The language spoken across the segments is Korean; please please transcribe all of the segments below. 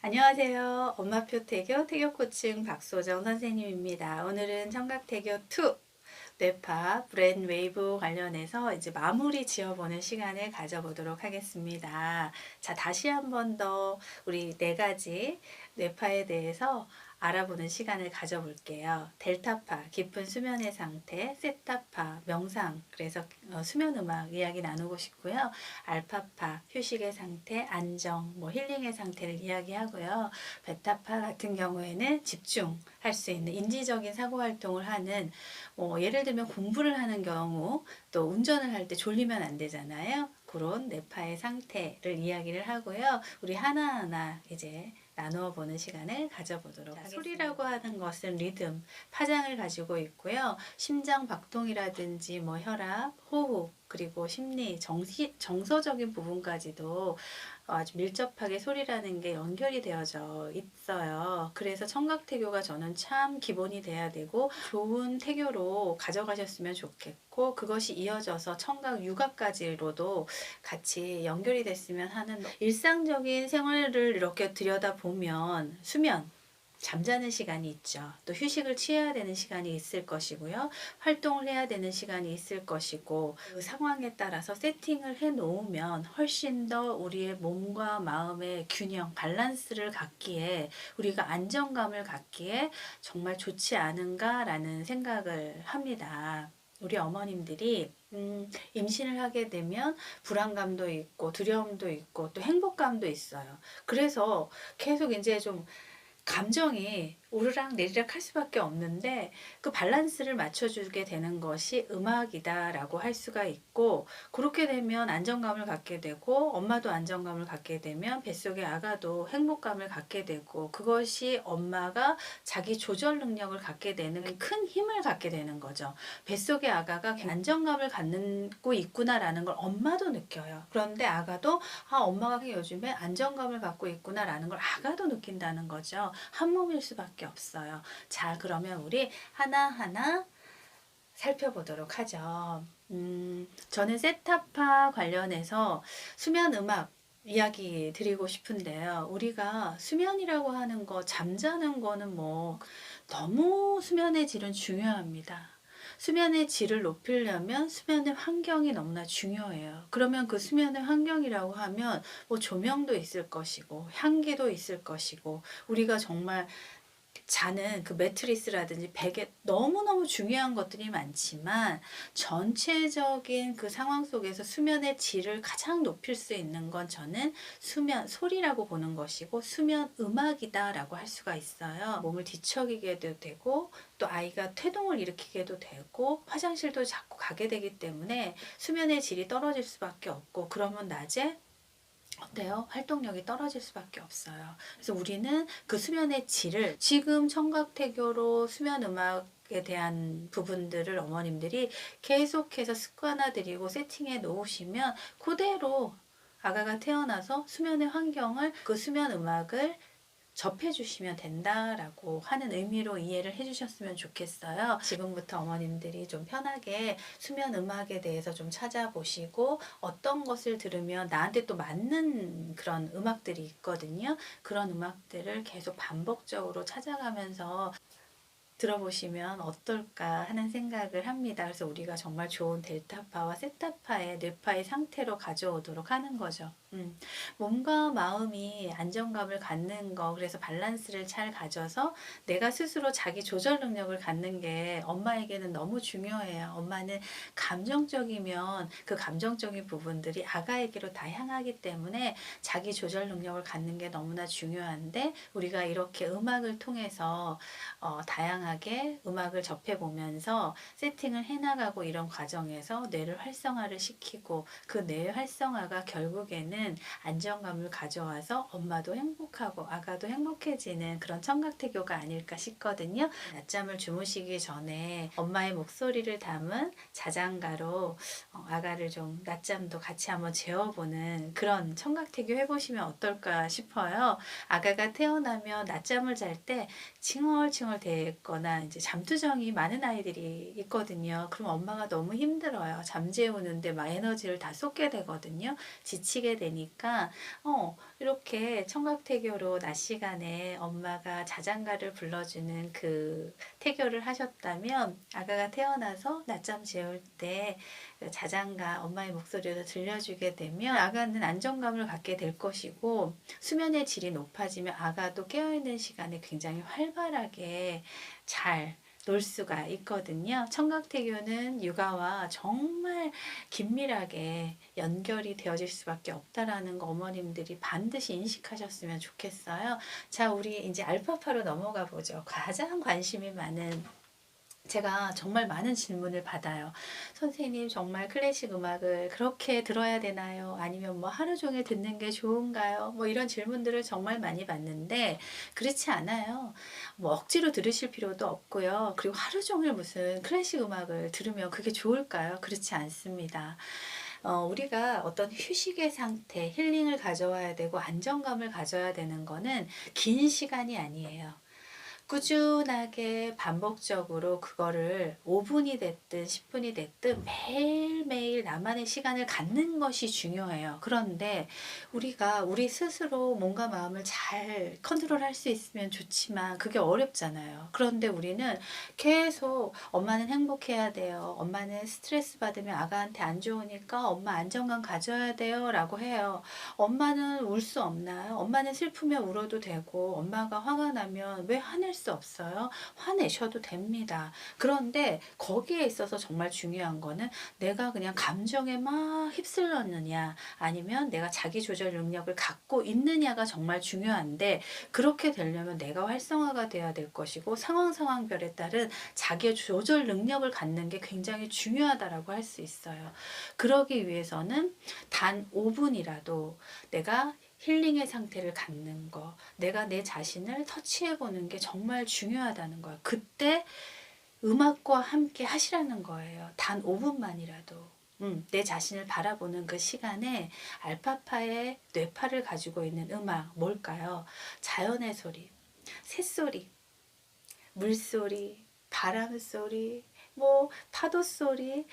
안녕하세요. 엄마표 태교 태교코칭 박소정 선생님입니다. 오늘은 청각태교 2 뇌파 브레인웨이브 관련해서 이제 마무리 지어보는 시간을 가져보도록 하겠습니다. 자, 다시 한 번 더 우리 네 가지 뇌파에 대해서 알아보는 시간을 가져볼게요. 델타파, 깊은 수면의 상태, 세타파, 명상, 그래서 수면 음악 이야기 나누고 싶고요. 알파파, 휴식의 상태, 안정, 힐링의 상태를 이야기하고요. 베타파 같은 경우에는 집중할 수 있는 인지적인 사고 활동을 하는 예를 들면 공부를 하는 경우 또 운전을 할 때 졸리면 안 되잖아요. 그런 뇌파의 상태를 이야기를 하고요. 우리 하나하나 이제 나누어 보는 시간을 가져보도록 하겠습니다. 소리라고 하는 것은 리듬, 파장을 가지고 있고요. 심장 박동이라든지 혈압, 호흡, 그리고 심리, 정서적인 부분까지도 아주 밀접하게 소리라는 게 연결이 되어져 있어요. 그래서 청각태교가 저는 참 기본이 돼야 되고 좋은 태교로 가져가셨으면 좋겠고, 그것이 이어져서 청각 육아까지로도 같이 연결이 됐으면 하는, 일상적인 생활을 이렇게 들여다보면 수면, 잠자는 시간이 있죠. 또 휴식을 취해야 되는 시간이 있을 것이고요. 활동을 해야 되는 시간이 있을 것이고, 그 상황에 따라서 세팅을 해 놓으면 훨씬 더 우리의 몸과 마음의 균형, 밸런스를 갖기에, 우리가 안정감을 갖기에 정말 좋지 않은가라는 생각을 합니다. 우리 어머님들이 임신을 하게 되면 불안감도 있고 두려움도 있고 또 행복감도 있어요. 그래서 계속 이제 좀 감정이 오르락 내리락 할 수밖에 없는데, 그 밸런스를 맞춰주게 되는 것이 음악이다라고 할 수가 있고, 그렇게 되면 안정감을 갖게 되고, 엄마도 안정감을 갖게 되면 뱃속의 아가도 행복감을 갖게 되고, 그것이 엄마가 자기 조절 능력을 갖게 되는 큰 힘을 갖게 되는 거죠. 뱃속의 아가가 안정감을 갖고 있구나라는 걸 엄마도 느껴요. 그런데 아가도 엄마가 요즘에 안정감을 갖고 있구나라는 걸 아가도 느낀다는 거죠. 한 몸일 수밖에 없어요. 자, 그러면 우리 하나하나 살펴보도록 하죠. 저는 세타파 관련해서 수면 음악 이야기 드리고 싶은데요. 우리가 수면이라고 하는 거, 잠자는 거는 너무 수면의 질은 중요합니다. 수면의 질을 높이려면 수면의 환경이 너무나 중요해요. 그러면 그 수면의 환경이라고 하면 조명도 있을 것이고 향기도 있을 것이고, 우리가 정말 자는 그 매트리스라든지 베개, 너무너무 중요한 것들이 많지만 전체적인 그 상황 속에서 수면의 질을 가장 높일 수 있는 건 저는 수면 소리라고 보는 것이고, 수면 음악이다라고 할 수가 있어요. 몸을 뒤척이게도 되고 또 아이가 퇴동을 일으키게도 되고 화장실도 자꾸 가게 되기 때문에 수면의 질이 떨어질 수밖에 없고, 그러면 낮에 어때요? 활동력이 떨어질 수밖에 없어요. 그래서 우리는 그 수면의 질을, 지금 청각태교로 수면 음악에 대한 부분들을 어머님들이 계속해서 습관화들이고 세팅해 놓으시면 그대로 아가가 태어나서 수면의 환경을, 그 수면 음악을 접해주시면 된다라고 하는 의미로 이해를 해주셨으면 좋겠어요. 지금부터 어머님들이 좀 편하게 수면 음악에 대해서 좀 찾아보시고, 어떤 것을 들으면 나한테 또 맞는 그런 음악들이 있거든요. 그런 음악들을 계속 반복적으로 찾아가면서 들어보시면 어떨까 하는 생각을 합니다. 그래서 우리가 정말 좋은 델타파와 세타파의 뇌파의 상태로 가져오도록 하는 거죠. 몸과 마음이 안정감을 갖는 거, 그래서 밸런스를 잘 가져서 내가 스스로 자기 조절 능력을 갖는 게 엄마에게는 너무 중요해요. 엄마는 감정적이면 그 감정적인 부분들이 아가에게로 다 향하기 때문에 자기 조절 능력을 갖는 게 너무나 중요한데, 우리가 이렇게 음악을 통해서 다양하게 음악을 접해보면서 세팅을 해나가고, 이런 과정에서 뇌를 활성화를 시키고, 그 뇌 활성화가 결국에는 안정감을 가져와서 엄마도 행복하고 아가도 행복해지는 그런 청각태교가 아닐까 싶거든요. 낮잠을 주무시기 전에 엄마의 목소리를 담은 자장가로 아가를 좀 낮잠도 같이 한번 재워보는 그런 청각태교 해보시면 어떨까 싶어요. 아가가 태어나면 낮잠을 잘 때 칭얼칭얼 댈 있거나 이제 잠투정이 많은 아이들이 있거든요. 그럼 엄마가 너무 힘들어요. 잠 재우는데 막 에너지를 다 쏟게 되거든요. 지치게 되니까 이렇게 청각태교로 낮 시간에 엄마가 자장가를 불러주는 그 태교를 하셨다면 아가가 태어나서 낮잠 재울 때 자장가 엄마의 목소리로 들려주게 되면 아가는 안정감을 갖게 될 것이고 수면의 질이 높아지면 아가도 깨어있는 시간에 굉장히 활발하게 잘 놀 수가 있거든요. 청각태교는 육아와 정말 긴밀하게 연결이 되어질 수밖에 없다라는 거 어머님들이 반드시 인식하셨으면 좋겠어요. 자, 우리 이제 알파파로 넘어가 보죠. 가장 관심이 많은 제가 정말 많은 질문을 받아요. 선생님, 정말 클래식 음악을 그렇게 들어야 되나요? 아니면 뭐 하루 종일 듣는 게 좋은가요? 뭐 이런 질문들을 정말 많이 받는데, 그렇지 않아요. 뭐 억지로 들으실 필요도 없고요. 그리고 하루 종일 무슨 클래식 음악을 들으면 그게 좋을까요? 그렇지 않습니다. 우리가 어떤 휴식의 상태, 힐링을 가져와야 되고 안정감을 가져야 되는 거는 긴 시간이 아니에요. 꾸준하게 반복적으로 그거를 5분이 됐든 10분이 됐든 매일매일 나만의 시간을 갖는 것이 중요해요. 그런데 우리가 우리 스스로 몸과 마음을 잘 컨트롤할 수 있으면 좋지만 그게 어렵잖아요. 그런데 우리는 계속 엄마는 행복해야 돼요. 엄마는 스트레스 받으면 아가한테 안 좋으니까 엄마 안정감 가져야 돼요. 라고 해요. 엄마는 울 수 없나요? 엄마는 슬프면 울어도 되고 엄마가 화가 나면 왜 화낼 수 없어요? 화내셔도 됩니다. 그런데 거기에 있어서 정말 중요한 거는 내가 그냥 감정에 막 휩쓸렸느냐 아니면 내가 자기 조절 능력을 갖고 있느냐가 정말 중요한데 그렇게 되려면 내가 활성화가 돼야 될 것이고 상황별에 따른 자기 조절 능력을 갖는 게 굉장히 중요하다라고 할 수 있어요. 그러기 위해서는 단 5분이라도 내가 힐링의 상태를 갖는 거, 내가 내 자신을 터치해 보는 게 정말 중요하다는 거예요. 그때 음악과 함께 하시라는 거예요. 단 5분만이라도. 내 자신을 바라보는 그 시간에 알파파의 뇌파를 가지고 있는 음악, 뭘까요? 자연의 소리, 새소리, 물소리, 바람소리, 뭐 파도 소리,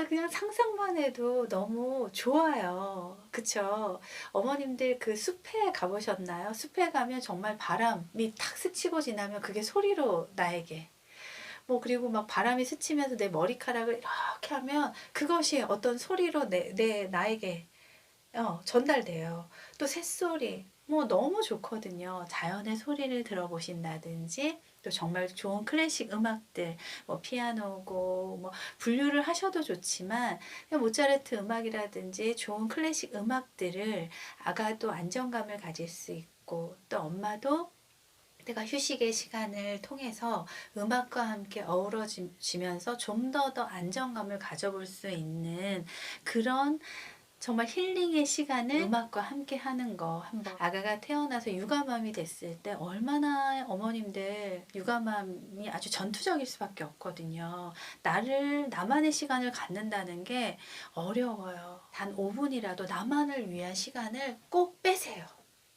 그냥 상상만 해도 너무 좋아요. 그쵸? 어머님들 그 숲에 가보셨나요? 숲에 가면 정말 바람이 탁 스치고 지나면 그게 소리로 나에게 뭐 그리고 막 바람이 스치면서 내 머리카락을 이렇게 하면 그것이 어떤 소리로 나에게 전달돼요. 또 새소리, 뭐 너무 좋거든요. 자연의 소리를 들어보신다든지, 또 정말 좋은 클래식 음악들, 뭐 피아노고, 뭐 분류를 하셔도 좋지만, 그냥 모차르트 음악이라든지 좋은 클래식 음악들을 아가도 안정감을 가질 수 있고, 또 엄마도 내가 휴식의 시간을 통해서 음악과 함께 어우러지면서 좀 더 안정감을 가져볼 수 있는 그런 정말 힐링의 시간을 음악과 함께 하는 거 한번 아가가 태어나서 육아맘이 됐을 때 얼마나 어머님들 육아맘이 아주 전투적일 수밖에 없거든요. 나만의 시간을 갖는다는 게 어려워요. 단 5분이라도 나만을 위한 시간을 꼭 빼세요.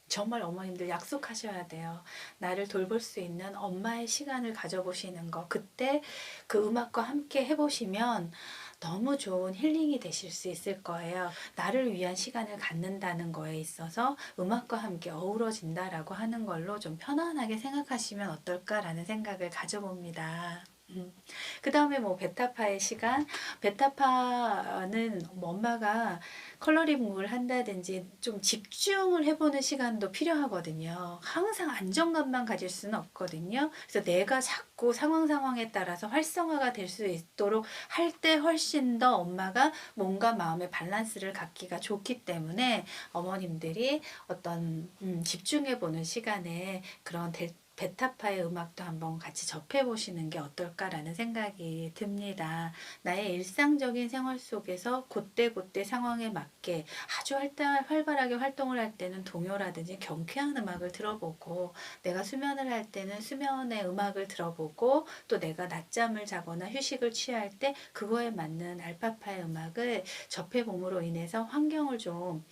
정말 어머님들 약속하셔야 돼요. 나를 돌볼 수 있는 엄마의 시간을 가져보시는 거. 그때 그 음악과 함께 해보시면 너무 좋은 힐링이 되실 수 있을 거예요. 나를 위한 시간을 갖는다는 거에 있어서 음악과 함께 어우러진다라고 하는 걸로 좀 편안하게 생각하시면 어떨까라는 생각을 가져봅니다. 그 다음에 뭐 베타파의 시간, 베타파는 뭐 엄마가 컬러링북을 한다든지 좀 집중을 해보는 시간도 필요하거든요. 항상 안정감만 가질 수는 없거든요. 그래서 내가 자꾸 상황에 따라서 활성화가 될 수 있도록 할 때 훨씬 더 엄마가 몸과 마음의 밸런스를 갖기가 좋기 때문에 어머님들이 어떤 집중해보는 시간에 그런 베타파의 음악도 한번 같이 접해보시는 게 어떨까라는 생각이 듭니다. 나의 일상적인 생활 속에서 그때그때 상황에 맞게 아주 활발하게 활동을 할 때는 동요라든지 경쾌한 음악을 들어보고 내가 수면을 할 때는 수면의 음악을 들어보고 또 내가 낮잠을 자거나 휴식을 취할 때 그거에 맞는 알파파의 음악을 접해봄으로 인해서 환경을 좀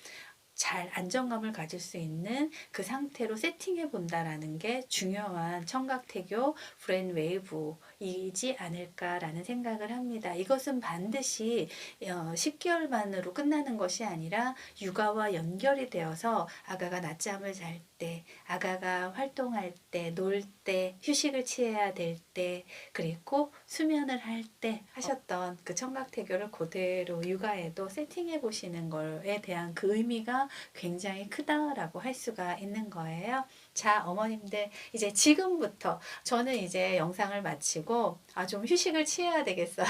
잘 안정감을 가질 수 있는 그 상태로 세팅해 본다라는 게 중요한 청각태교 브레인웨이브이지 않을까라는 생각을 합니다. 이것은 반드시 10개월만으로 끝나는 것이 아니라 육아와 연결이 되어서 아가가 낮잠을 잘 때, 아가가 활동할 때, 놀 때, 휴식을 취해야 될 때, 그리고 수면을 할 때 하셨던 그 청각태교를 그대로 육아에도 세팅해 보시는 거에 대한 그 의미가 굉장히 크다라고 할 수가 있는 거예요. 자, 어머님들 이제 지금부터 저는 이제 영상을 마치고 좀 휴식을 취해야 되겠어요.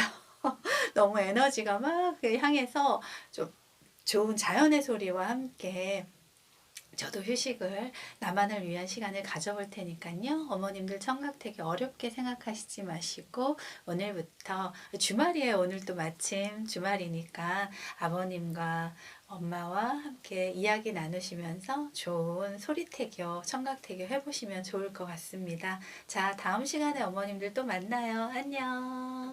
너무 에너지가 막 향해서 좀 좋은 자연의 소리와 함께 저도 휴식을 나만을 위한 시간을 가져볼 테니까요. 어머님들 청각되게 어렵게 생각하시지 마시고 오늘부터 주말이에요. 오늘 또 마침 주말이니까 아버님과 엄마와 함께 이야기 나누시면서 좋은 소리태교, 청각태교 해보시면 좋을 것 같습니다. 자, 다음 시간에 어머님들 또 만나요. 안녕.